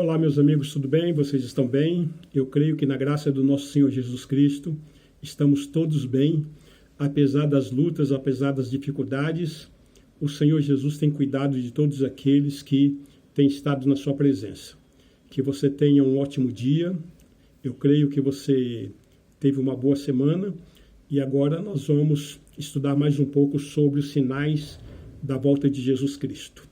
Olá, meus amigos, tudo bem? Vocês estão bem? Eu creio que na graça do nosso Senhor Jesus Cristo estamos todos bem, apesar das lutas, apesar das dificuldades. O Senhor Jesus tem cuidado de todos aqueles que têm estado na sua presença. Que você tenha um ótimo dia. Eu creio que você teve uma boa semana e agora nós vamos estudar mais um pouco sobre os sinais da volta de Jesus Cristo.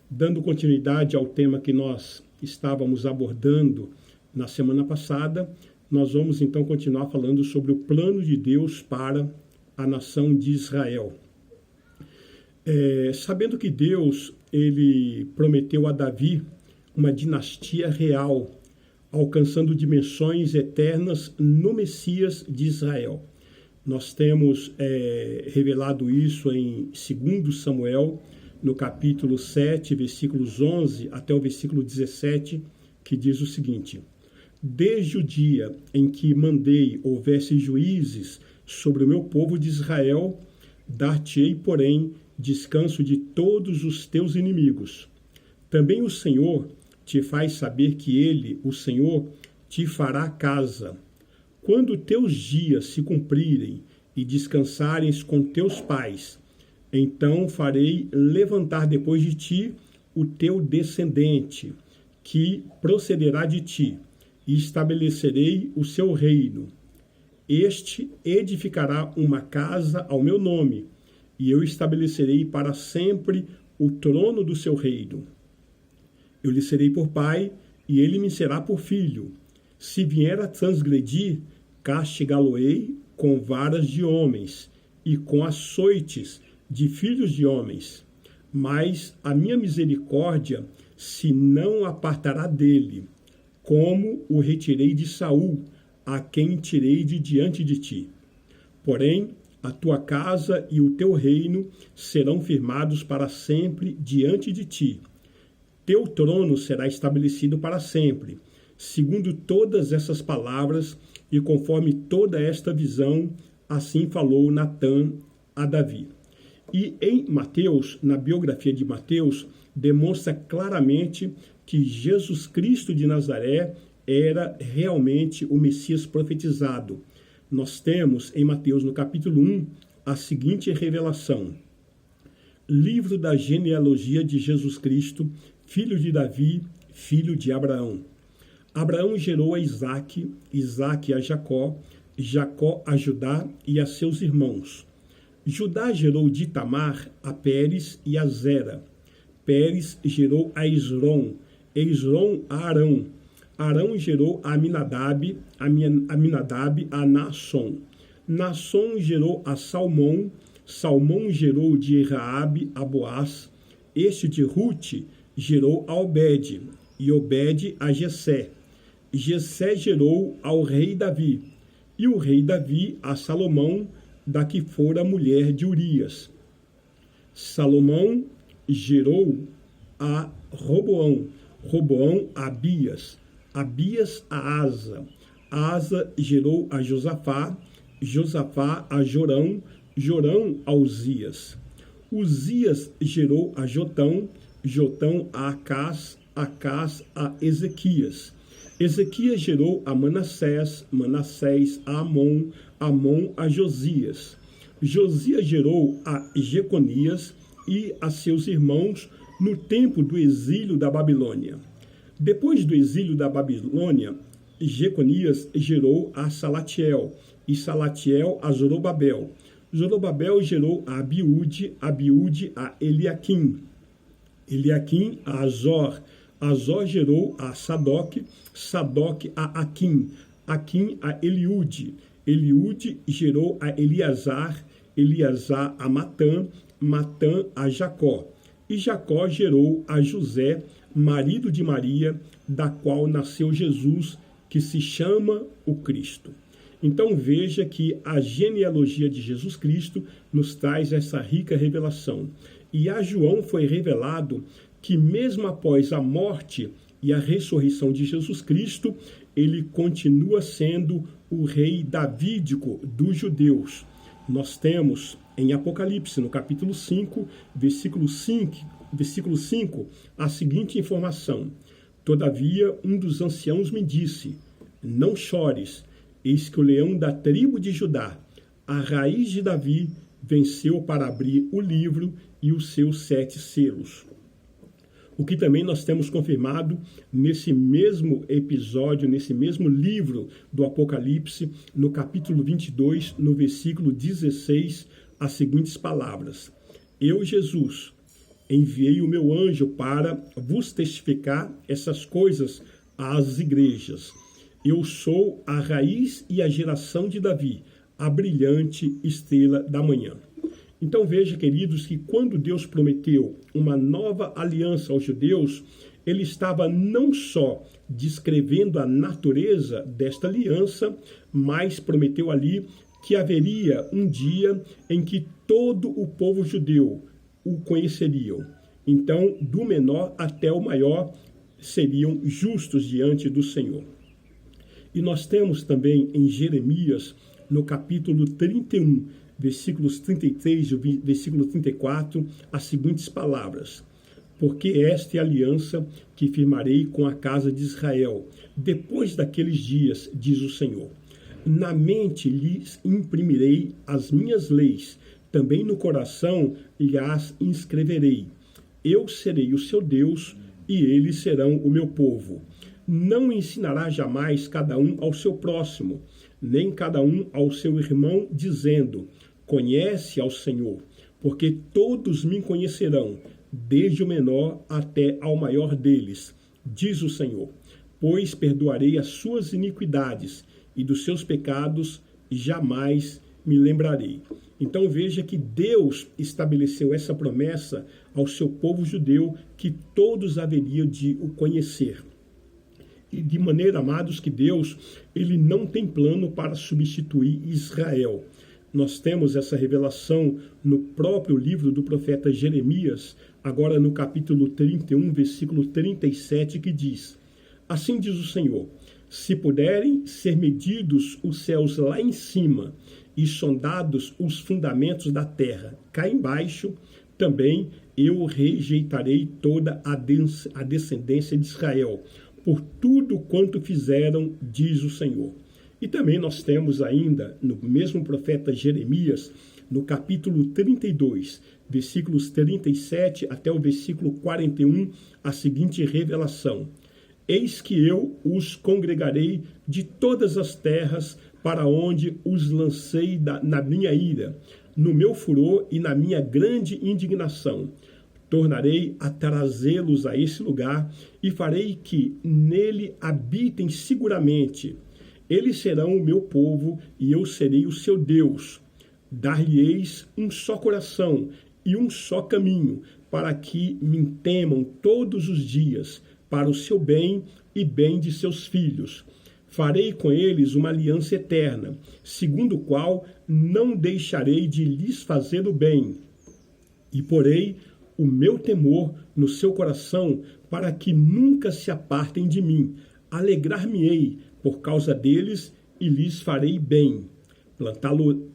Dando continuidade ao tema que nós estávamos abordando na semana passada, nós vamos então continuar falando sobre o plano de Deus para a nação de Israel. Sabendo que Deus ele prometeu a Davi uma dinastia real, alcançando dimensões eternas no Messias de Israel. Nós temos revelado isso em 2 Samuel, no capítulo 7, versículos 11 até o versículo 17, que diz o seguinte: Desde o dia em que mandei houvesse juízes sobre o meu povo de Israel, dar-te-ei, porém, descanso de todos os teus inimigos. Também o Senhor te faz saber que Ele, o Senhor, te fará casa. Quando teus dias se cumprirem e descansares com teus pais, então farei levantar depois de ti o teu descendente, que procederá de ti, e estabelecerei o seu reino. Este edificará uma casa ao meu nome, e eu estabelecerei para sempre o trono do seu reino. Eu lhe serei por pai, e ele me será por filho. Se vier a transgredir, castigá-lo-ei com varas de homens, e com açoites de filhos de homens, mas a minha misericórdia se não apartará dele, como o retirei de Saul, a quem tirei de diante de ti. Porém, a tua casa e o teu reino serão firmados para sempre diante de ti. Teu trono será estabelecido para sempre, segundo todas essas palavras e conforme toda esta visão, assim falou Natã a Davi. E em Mateus, na biografia de Mateus, demonstra claramente que Jesus Cristo de Nazaré era realmente o Messias profetizado. Nós temos em Mateus, no capítulo 1, a seguinte revelação: Livro da genealogia de Jesus Cristo, filho de Davi, filho de Abraão. Abraão gerou a Isaque, Isaque a Jacó, Jacó a Judá e a seus irmãos. Judá gerou de Tamar a Pérez e a Zera. Pérez gerou a Esrom, Esrom a Arão. Arão gerou a Aminadab, Aminadab a Naasson. Naasson gerou a Salmão, Salmão gerou de Raabe a Boaz. Este de Rute gerou a Obed, e Obed a Jessé. Jessé gerou ao rei Davi, e o rei Davi a Salomão, da que fora mulher de Urias. Salomão gerou a Roboão, Roboão a Abias, Abias a Asa, Asa gerou a Josafá, Josafá a Jorão, Jorão a Uzias. Uzias gerou a Jotão, Jotão a Acás, Acás a Ezequias. Ezequias gerou a Manassés, Manassés a Amon, Amon a Josias. Josias gerou a Jeconias e a seus irmãos no tempo do exílio da Babilônia. Depois do exílio da Babilônia, Jeconias gerou a Salatiel, e Salatiel a Zorobabel. Zorobabel gerou a Abiúde, Abiúde a Eliaquim, Eliaquim a Azor, Azor gerou a Sadoc, Sadoc a Aquim, Aquim a Eliúde, Eliúde gerou a Eleazar, Eleazar a Matã, Matã a Jacó. E Jacó gerou a José, marido de Maria, da qual nasceu Jesus, que se chama o Cristo. Então veja que a genealogia de Jesus Cristo nos traz essa rica revelação. E a João foi revelado que mesmo após a morte e a ressurreição de Jesus Cristo, ele continua sendo o rei davídico dos judeus. Nós temos em Apocalipse, no capítulo 5, versículo 5, a seguinte informação: Todavia, um dos anciãos me disse: não chores, eis que o leão da tribo de Judá, a raiz de Davi, venceu para abrir o livro e os seus 7 selos. O que também nós temos confirmado nesse mesmo episódio, nesse mesmo livro do Apocalipse, no capítulo 22, no versículo 16, as seguintes palavras: eu, Jesus, enviei o meu anjo para vos testificar essas coisas às igrejas. Eu sou a raiz e a geração de Davi, a brilhante estrela da manhã. Então veja, queridos, que quando Deus prometeu uma nova aliança aos judeus, ele estava não só descrevendo a natureza desta aliança, mas prometeu ali que haveria um dia em que todo o povo judeu o conheceriam. Então, do menor até o maior seriam justos diante do Senhor. E nós temos também em Jeremias, no capítulo 31, versículos 33 e versículo 34, as seguintes palavras: porque esta é a aliança que firmarei com a casa de Israel, depois daqueles dias, diz o Senhor. Na mente lhes imprimirei as minhas leis, também no coração lhes inscreverei. Eu serei o seu Deus, e eles serão o meu povo. Não ensinará jamais cada um ao seu próximo, nem cada um ao seu irmão, dizendo: conhece ao Senhor, porque todos me conhecerão, desde o menor até ao maior deles, diz o Senhor. Pois perdoarei as suas iniquidades, e dos seus pecados jamais me lembrarei. Então veja que Deus estabeleceu essa promessa ao seu povo judeu, que todos haveriam de o conhecer. E de maneira, amados, que Deus, ele não tem plano para substituir Israel. Nós temos essa revelação no próprio livro do profeta Jeremias, agora no capítulo 31, versículo 37, que diz: assim diz o Senhor, se puderem ser medidos os céus lá em cima e sondados os fundamentos da terra cá embaixo, também eu rejeitarei toda a descendência de Israel, por tudo quanto fizeram, diz o Senhor. E também nós temos ainda, no mesmo profeta Jeremias, no capítulo 32, versículos 37 até o versículo 41, a seguinte revelação: eis que eu os congregarei de todas as terras para onde os lancei na minha ira, no meu furor e na minha grande indignação. Tornarei a trazê-los a esse lugar e farei que nele habitem seguramente. Eles serão o meu povo e eu serei o seu Deus. Dar-lhe-eis um só coração e um só caminho, para que me temam todos os dias, para o seu bem e bem de seus filhos. Farei com eles uma aliança eterna, segundo o qual não deixarei de lhes fazer o bem. E porei o meu temor no seu coração, para que nunca se apartem de mim. Alegrar-me-ei por causa deles e lhes farei bem.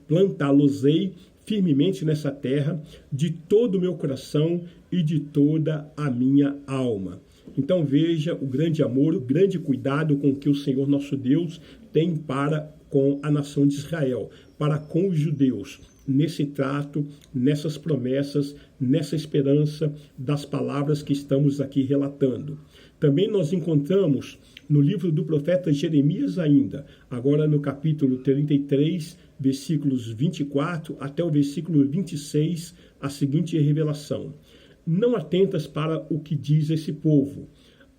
Plantá-los-ei firmemente nessa terra, de todo o meu coração e de toda a minha alma. Então veja o grande amor, o grande cuidado com que o Senhor nosso Deus tem para com a nação de Israel, para com os judeus, nesse trato, nessas promessas, nessa esperança das palavras que estamos aqui relatando. Também nós encontramos no livro do profeta Jeremias ainda, agora no capítulo 33, versículos 24 até o versículo 26, a seguinte revelação: não atentas para o que diz esse povo.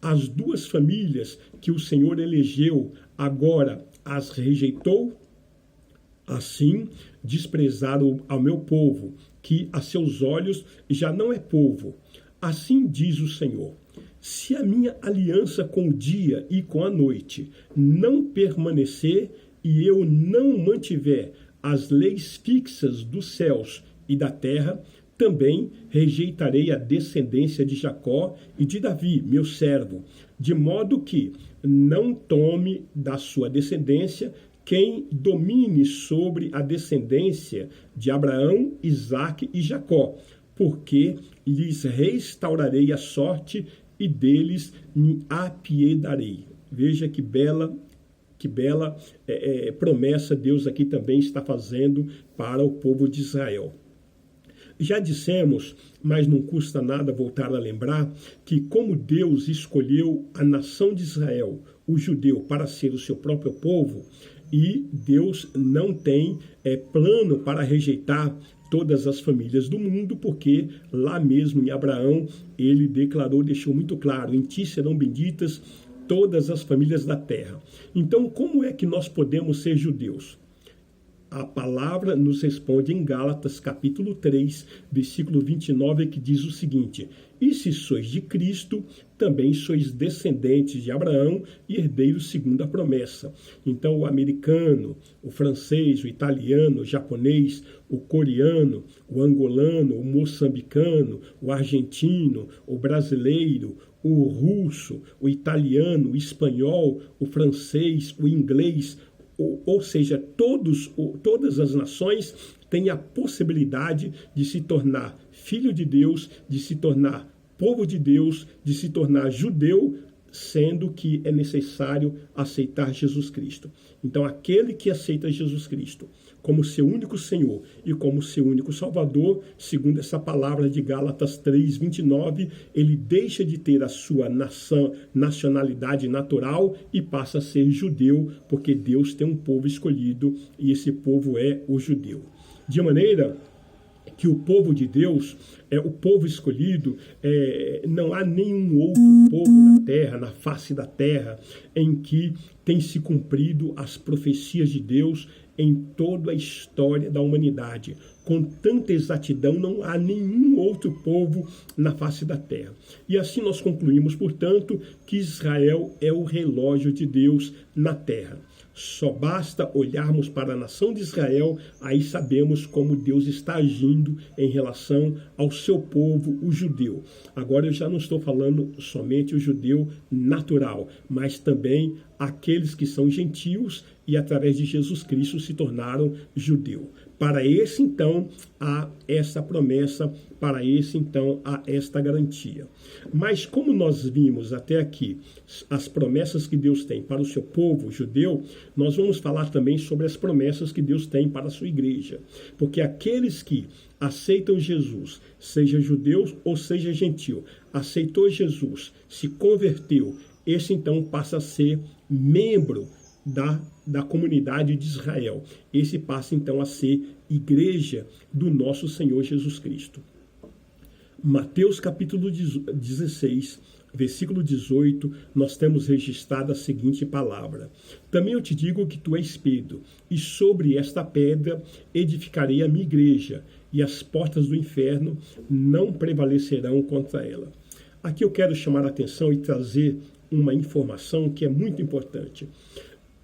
As duas famílias que o Senhor elegeu, agora as rejeitou? Assim, desprezaram ao meu povo, que a seus olhos já não é povo. Assim diz o Senhor: se a minha aliança com o dia e com a noite não permanecer, e eu não mantiver as leis fixas dos céus e da terra, também rejeitarei a descendência de Jacó e de Davi, meu servo, de modo que não tome da sua descendência quem domine sobre a descendência de Abraão, Isaque e Jacó, porque lhes restaurarei a sorte e deles me apiedarei. Veja que bela promessa Deus aqui também está fazendo para o povo de Israel. Já dissemos, mas não custa nada voltar a lembrar, que como Deus escolheu a nação de Israel, o judeu, para ser o seu próprio povo, e Deus não tem plano para rejeitar todas as famílias do mundo, porque lá mesmo em Abraão, ele declarou, deixou muito claro, em ti serão benditas todas as famílias da terra. Então, como é que nós podemos ser judeus? A palavra nos responde em Gálatas, capítulo 3, versículo 29, que diz o seguinte: e se sois de Cristo, também sois descendentes de Abraão e herdeiros segundo a promessa. Então, o americano, o francês, o italiano, o japonês, o coreano, o angolano, o moçambicano, o argentino, o brasileiro, o russo, o italiano, o espanhol, o francês, o inglês, ou seja, todas as nações têm a possibilidade de se tornar filho de Deus, de se tornar povo de Deus, de se tornar judeu, sendo que é necessário aceitar Jesus Cristo. Então, aquele que aceita Jesus Cristo como seu único Senhor e como seu único Salvador, segundo essa palavra de Gálatas 3, 29, ele deixa de ter a sua nacionalidade natural e passa a ser judeu, porque Deus tem um povo escolhido e esse povo é o judeu. De maneira que o povo de Deus, o povo escolhido, não há nenhum outro povo na terra, na face da terra, em que tem se cumprido as profecias de Deus em toda a história da humanidade. Com tanta exatidão, não há nenhum outro povo na face da terra. E assim nós concluímos, portanto, que Israel é o relógio de Deus na terra. Só basta olharmos para a nação de Israel, aí sabemos como Deus está agindo em relação ao seu povo, o judeu. Agora eu já não estou falando somente o judeu natural, mas também aqueles que são gentios e através de Jesus Cristo se tornaram judeu. Para esse, então, há essa promessa, para esse, então, há esta garantia. Mas como nós vimos até aqui as promessas que Deus tem para o seu povo judeu, nós vamos falar também sobre as promessas que Deus tem para a sua igreja. Porque aqueles que aceitam Jesus, seja judeu ou seja gentil, aceitou Jesus, se converteu, esse então passa a ser membro da comunidade de Israel. Esse passa então a ser igreja do nosso Senhor Jesus Cristo. Mateus capítulo 16, versículo 18, nós temos registrado a seguinte palavra: também eu te digo que tu és Pedro, e sobre esta pedra edificarei a minha igreja, e as portas do inferno não prevalecerão contra ela. Aqui eu quero chamar a atenção e trazer uma informação que é muito importante.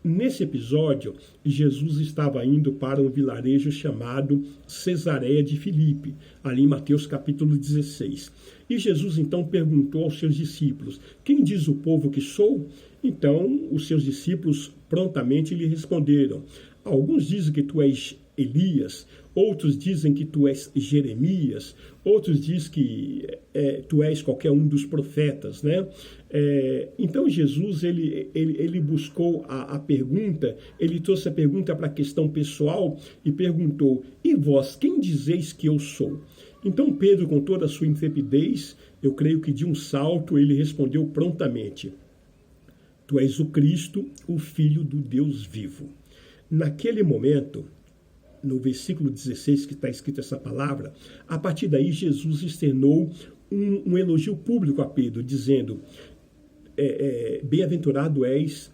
Nesse episódio, Jesus estava indo para um vilarejo chamado Cesareia de Filipe, ali em Mateus capítulo 16. E Jesus então perguntou aos seus discípulos: quem diz o povo que sou? Então, os seus discípulos prontamente lhe responderam: alguns dizem que tu és Elias, outros dizem que tu és Jeremias, outros dizem que tu és qualquer um dos profetas, né? Então Jesus, ele buscou a pergunta, ele trouxe a pergunta para a questão pessoal e perguntou: e vós, quem dizeis que eu sou? Então Pedro, com toda a sua intrepidez, eu creio que de um salto, ele respondeu prontamente: tu és o Cristo, o Filho do Deus vivo. Naquele momento, no versículo 16 que está escrito essa palavra, a partir daí Jesus externou um elogio público a Pedro, dizendo: bem-aventurado és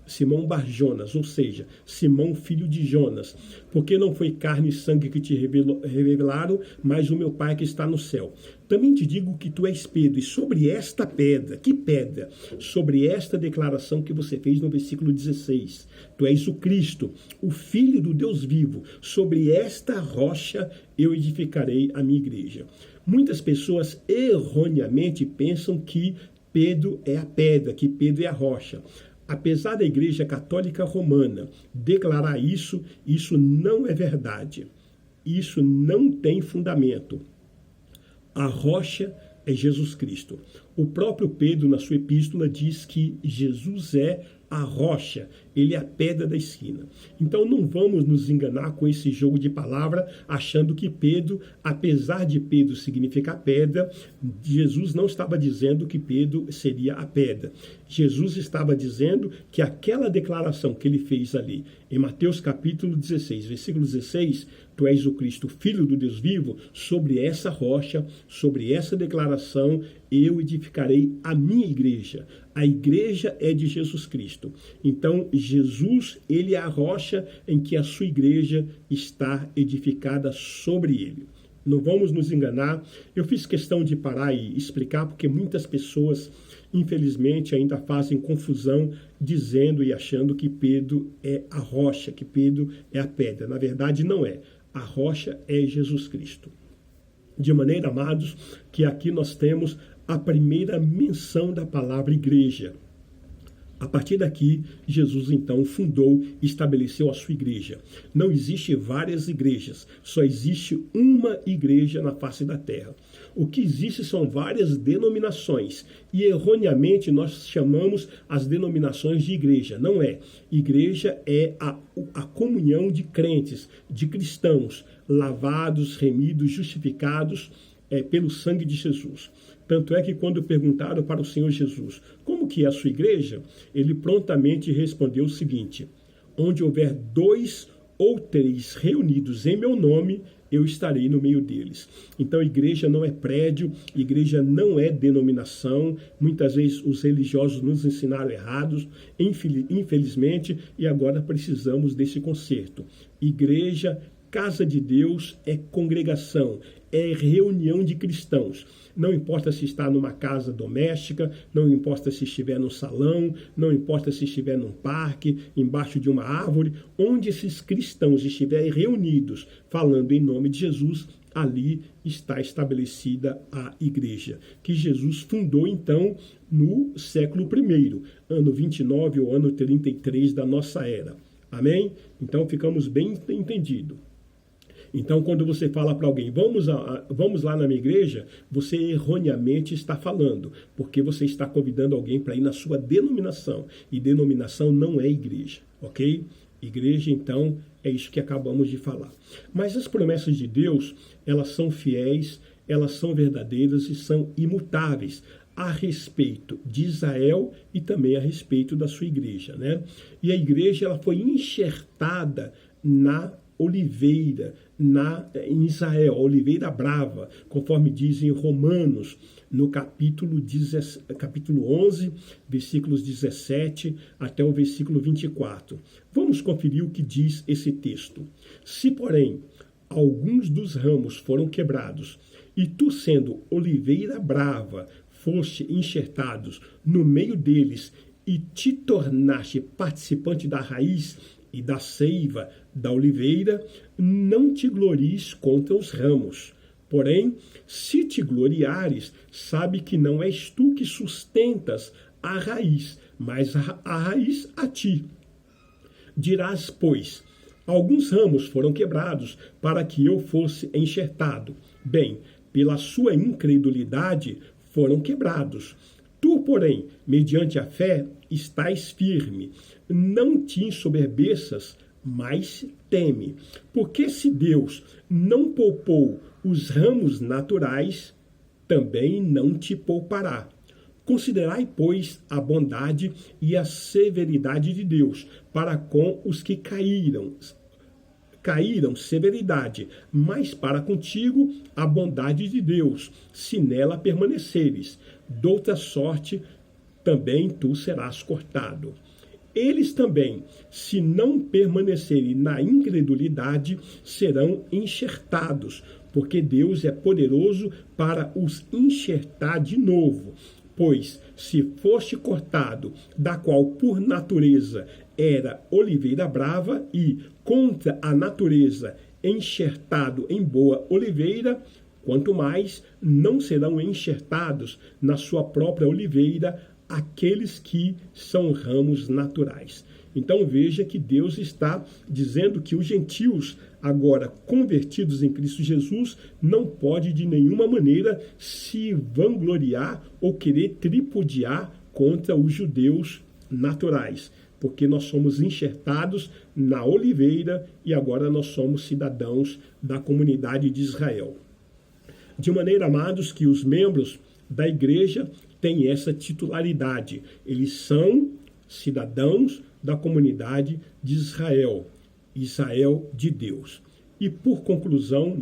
Simão Bar-Jonas, ou seja, Simão filho de Jonas, porque não foi carne e sangue que te revelaram, mas o meu Pai que está no céu. Também te digo que tu és Pedro, e sobre esta pedra, que pedra? Sobre esta declaração que você fez no versículo 16, tu és o Cristo, o Filho do Deus vivo, sobre esta rocha eu edificarei a minha igreja. Muitas pessoas erroneamente pensam que Pedro é a pedra, que Pedro é a rocha. Apesar da Igreja Católica Romana declarar isso, isso não é verdade. Isso não tem fundamento. A rocha é Jesus Cristo. O próprio Pedro, na sua epístola, diz que Jesus é a rocha, ele é a pedra da esquina. Então não vamos nos enganar com esse jogo de palavra, achando que Pedro, apesar de Pedro significar pedra, Jesus não estava dizendo que Pedro seria a pedra. Jesus estava dizendo que aquela declaração que ele fez ali, em Mateus capítulo 16, versículo 16, tu és o Cristo, Filho do Deus vivo, sobre essa rocha, sobre essa declaração, eu edificarei a minha igreja. A igreja é de Jesus Cristo. Então, Jesus, ele é a rocha em que a sua igreja está edificada sobre ele. Não vamos nos enganar. Eu fiz questão de parar e explicar, porque muitas pessoas, infelizmente, ainda fazem confusão dizendo e achando que Pedro é a rocha, que Pedro é a pedra. Na verdade, não é. A rocha é Jesus Cristo. De maneira, amados, que aqui nós temos a primeira menção da palavra igreja. A partir daqui, Jesus então fundou e estabeleceu a sua igreja. Não existe várias igrejas, só existe uma igreja na face da terra. O que existe são várias denominações e erroneamente nós chamamos as denominações de igreja. Não é. Igreja é a comunhão de crentes, de cristãos, lavados, remidos, justificados pelo sangue de Jesus. Tanto é que quando perguntaram para o Senhor Jesus, como que é a sua igreja? Ele prontamente respondeu o seguinte, onde houver 2 ou 3 reunidos em meu nome, eu estarei no meio deles. Então, igreja não é prédio, igreja não é denominação. Muitas vezes os religiosos nos ensinaram errados, infelizmente, e agora precisamos desse conserto. Igreja, casa de Deus, é congregação, é reunião de cristãos. Não importa se está numa casa doméstica, não importa se estiver num salão, não importa se estiver num parque, embaixo de uma árvore, onde esses cristãos estiverem reunidos, falando em nome de Jesus, ali está estabelecida a igreja, que Jesus fundou então no século I, ano 29 ou ano 33 da nossa era. Amém? Então ficamos bem entendidos. Então, quando você fala para alguém, vamos lá na minha igreja, você erroneamente está falando, porque você está convidando alguém para ir na sua denominação. E denominação não é igreja, ok? Igreja, então, é isso que acabamos de falar. Mas as promessas de Deus, elas são fiéis, elas são verdadeiras e são imutáveis a respeito de Israel e também a respeito da sua igreja, né? E a igreja, ela foi enxertada na oliveira, em Israel, a oliveira brava, conforme diz em Romanos, no capítulo 11, versículos 17 até o versículo 24. Vamos conferir o que diz esse texto. Se, porém, alguns dos ramos foram quebrados, e tu, sendo oliveira brava, foste enxertados no meio deles, e te tornaste participante da raiz e da seiva da oliveira, não te glories contra os ramos. Porém, se te gloriares, sabe que não és tu que sustentas a raiz, mas a raiz a ti. Dirás, pois, alguns ramos foram quebrados para que eu fosse enxertado. Bem, pela sua incredulidade foram quebrados. Tu, porém, mediante a fé, estás firme. Não te ensoberbeças, mas teme. Porque se Deus não poupou os ramos naturais, também não te poupará. Considerai, pois, a bondade e a severidade de Deus para com os que caíram severidade, mas para contigo a bondade de Deus, se nela permaneceres. Doutra sorte, também tu serás cortado. Eles também, se não permanecerem na incredulidade, serão enxertados, porque Deus é poderoso para os enxertar de novo. Pois, se foste cortado, da qual por natureza era oliveira brava, e contra a natureza enxertado em boa oliveira, quanto mais não serão enxertados na sua própria oliveira aqueles que são ramos naturais. Então veja que Deus está dizendo que os gentios, agora convertidos em Cristo Jesus, não pode de nenhuma maneira se vangloriar ou querer tripudiar contra os judeus naturais, porque nós somos enxertados na oliveira e agora nós somos cidadãos da comunidade de Israel. De maneira, amados, que os membros da igreja têm essa titularidade. Eles são cidadãos da comunidade de Israel, Israel de Deus. E por conclusão,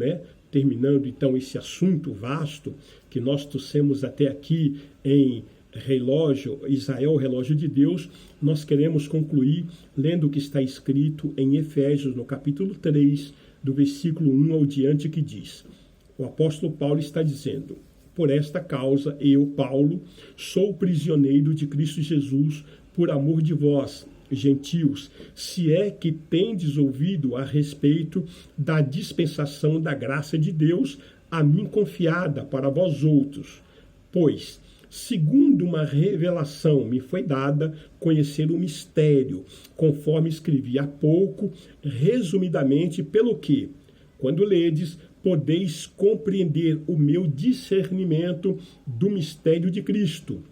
terminando então esse assunto vasto que nós trouxemos até aqui em relógio, Israel, relógio de Deus, nós queremos concluir lendo o que está escrito em Efésios, no capítulo 3, do versículo 1 ao diante, que diz: o apóstolo Paulo está dizendo: por esta causa, eu, Paulo, sou prisioneiro de Cristo Jesus, por amor de vós, gentios, se é que tendes ouvido a respeito da dispensação da graça de Deus, a mim confiada para vós outros. Pois, segundo uma revelação, me foi dada conhecer o mistério, conforme escrevi há pouco, resumidamente, pelo que, quando ledes, podeis compreender o meu discernimento do mistério de Cristo,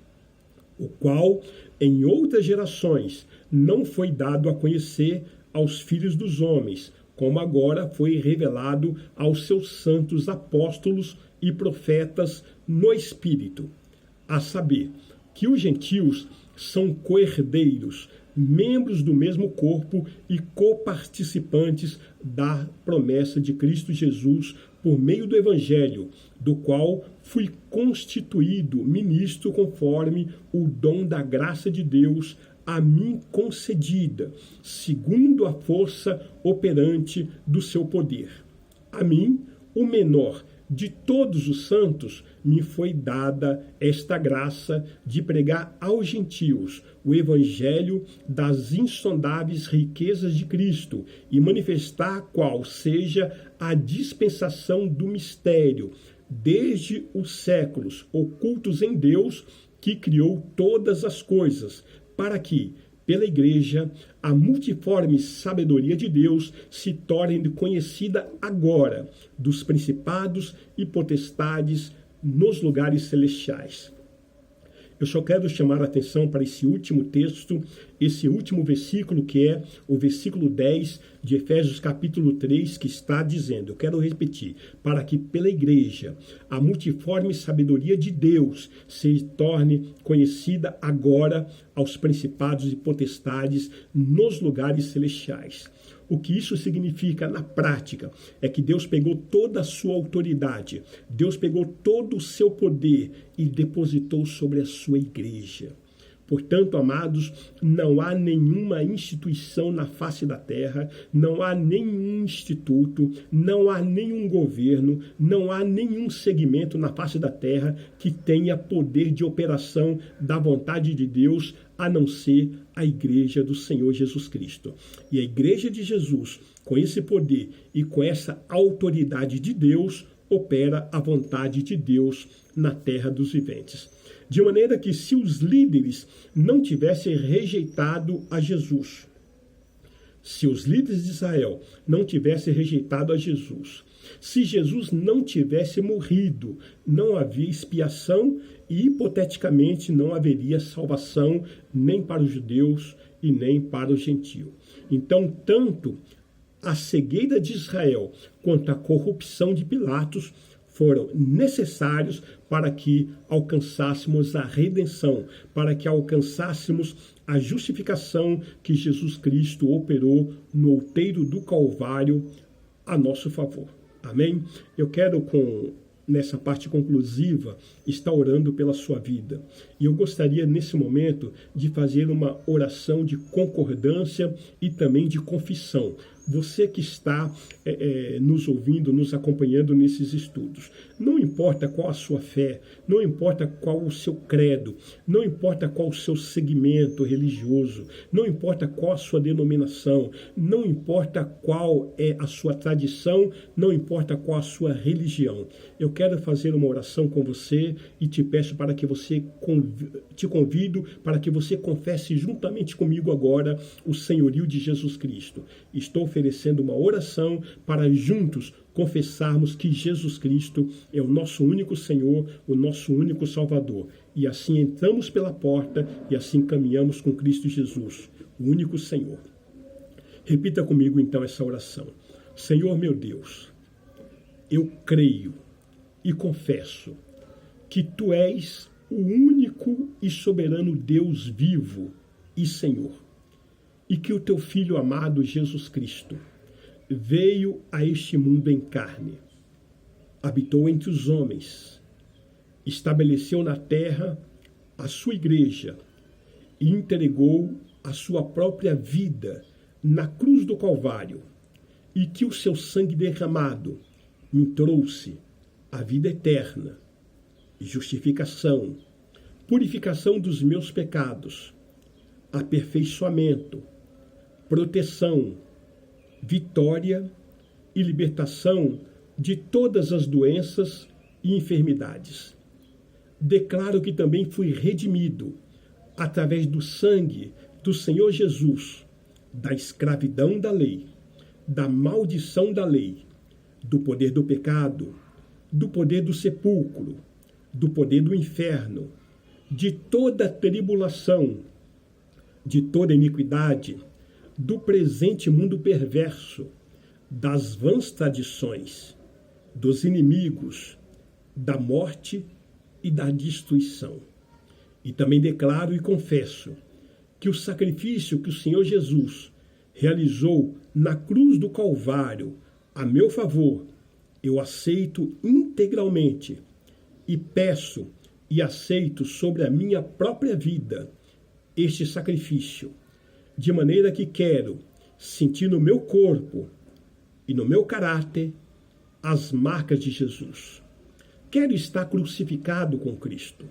o qual, em outras gerações, não foi dado a conhecer aos filhos dos homens, como agora foi revelado aos seus santos apóstolos e profetas no Espírito, a saber, que os gentios são co-herdeiros, membros do mesmo corpo e coparticipantes da promessa de Cristo Jesus por meio do Evangelho, do qual fui constituído ministro conforme o dom da graça de Deus a mim concedida, segundo a força operante do seu poder. A mim, o menor de todos os santos, me foi dada esta graça de pregar aos gentios o evangelho das insondáveis riquezas de Cristo e manifestar qual seja a dispensação do mistério, desde os séculos, ocultos em Deus, que criou todas as coisas, para que, pela igreja, a multiforme sabedoria de Deus se torne conhecida agora dos principados e potestades nos lugares celestiais. Eu só quero chamar a atenção para esse último texto, esse último versículo, que é o versículo 10 de Efésios capítulo 3, que está dizendo, eu quero repetir, para que pela igreja a multiforme sabedoria de Deus se torne conhecida agora aos principados e potestades nos lugares celestiais. O que isso significa na prática é que Deus pegou toda a sua autoridade, Deus pegou todo o seu poder e depositou sobre a sua igreja. Portanto, amados, não há nenhuma instituição na face da terra, não há nenhum instituto, não há nenhum governo, não há nenhum segmento na face da terra que tenha poder de operação da vontade de Deus, a não ser a igreja do Senhor Jesus Cristo. E a igreja de Jesus, com esse poder e com essa autoridade de Deus, opera a vontade de Deus na terra dos viventes. De maneira que, se os líderes não tivessem rejeitado a Jesus, se os líderes de Israel não tivessem rejeitado a Jesus, se Jesus não tivesse morrido, não havia expiação e, hipoteticamente, não haveria salvação nem para os judeus e nem para o gentio. Então, tanto a cegueira de Israel quanto a corrupção de Pilatos foram necessários para que alcançássemos a redenção, para que alcançássemos a justificação que Jesus Cristo operou no outeiro do Calvário a nosso favor. Amém? Eu quero, nessa parte conclusiva, estar orando pela sua vida. E eu gostaria, nesse momento, de fazer uma oração de concordância e também de confissão. você que está nos ouvindo, nos acompanhando nesses estudos. Não importa qual a sua fé, não importa qual o seu credo, não importa qual o seu segmento religioso, não importa qual a sua denominação, não importa qual é a sua tradição, não importa qual a sua religião. Eu quero fazer uma oração com você e te peço para que você, te convido para que você confesse juntamente comigo agora o senhorio de Jesus Cristo. Estou oferecendo uma oração para juntos confessarmos que Jesus Cristo é o nosso único Senhor, o nosso único Salvador. E assim entramos pela porta e assim caminhamos com Cristo Jesus, o único Senhor. Repita comigo então essa oração. Senhor meu Deus, eu creio e confesso que Tu és o único e soberano Deus vivo e Senhor, e que o Teu Filho amado Jesus Cristo veio a este mundo em carne, habitou entre os homens, estabeleceu na terra a sua igreja e entregou a sua própria vida na cruz do Calvário, e que o seu sangue derramado me trouxe a vida eterna, justificação, purificação dos meus pecados, aperfeiçoamento, proteção, vitória e libertação de todas as doenças e enfermidades. Declaro que também fui redimido através do sangue do Senhor Jesus, da escravidão da lei, da maldição da lei, do poder do pecado, do poder do sepulcro, do poder do inferno, de toda tribulação, de toda iniquidade, do presente mundo perverso, das vãs tradições, dos inimigos, da morte e da destruição. E também declaro e confesso que o sacrifício que o Senhor Jesus realizou na cruz do Calvário a meu favor, eu aceito integralmente e peço e aceito sobre a minha própria vida este sacrifício, de maneira que quero sentir no meu corpo e no meu caráter as marcas de Jesus. Quero estar crucificado com Cristo.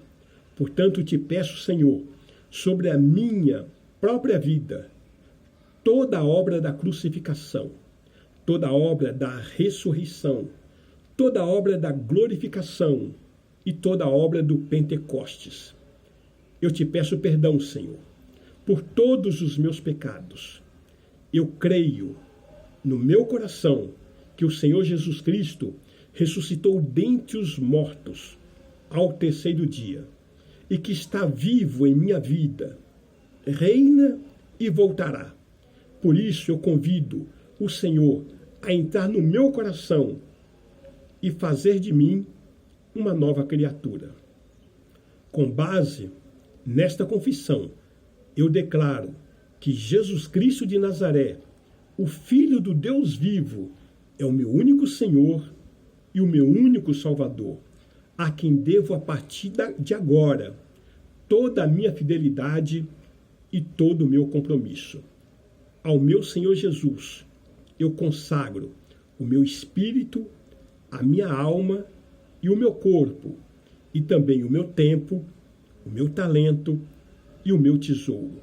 Portanto, te peço, Senhor, sobre a minha própria vida, toda a obra da crucificação, toda a obra da ressurreição, toda a obra da glorificação e toda a obra do Pentecostes. Eu te peço perdão, Senhor, por todos os meus pecados. Eu creio no meu coração que o Senhor Jesus Cristo ressuscitou dentre os mortos ao terceiro dia e que está vivo em minha vida, reina e voltará. Por isso eu convido o Senhor a entrar no meu coração e fazer de mim uma nova criatura. Com base nesta confissão, eu declaro que Jesus Cristo de Nazaré, o Filho do Deus vivo, é o meu único Senhor e o meu único Salvador, a quem devo a partir de agora toda a minha fidelidade e todo o meu compromisso. Ao meu Senhor Jesus, eu consagro o meu espírito, a minha alma e o meu corpo, e também o meu tempo, o meu talento e o meu tesouro.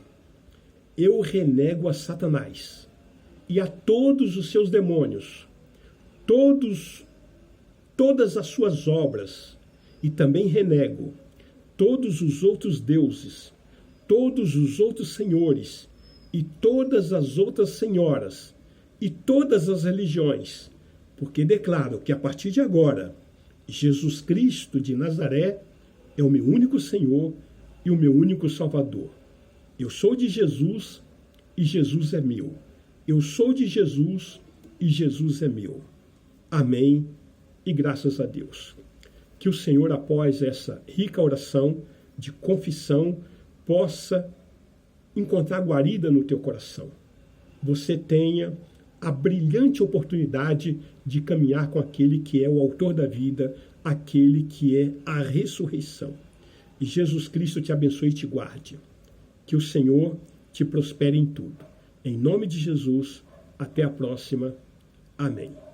Eu renego a Satanás e a todos os seus demônios, todas as suas obras, e também renego todos os outros deuses, todos os outros senhores e todas as outras senhoras e todas as religiões, porque declaro que a partir de agora, Jesus Cristo de Nazaré é o meu único Senhor e o meu único Salvador. Eu sou de Jesus e Jesus é meu. Eu sou de Jesus e Jesus é meu. Amém e graças a Deus. Que o Senhor, após essa rica oração de confissão, possa encontrar guarida no teu coração. Você tenha a brilhante oportunidade de caminhar com aquele que é o autor da vida, aquele que é a ressurreição. E Jesus Cristo te abençoe e te guarde. Que o Senhor te prospere em tudo. Em nome de Jesus, Até a próxima. Amém.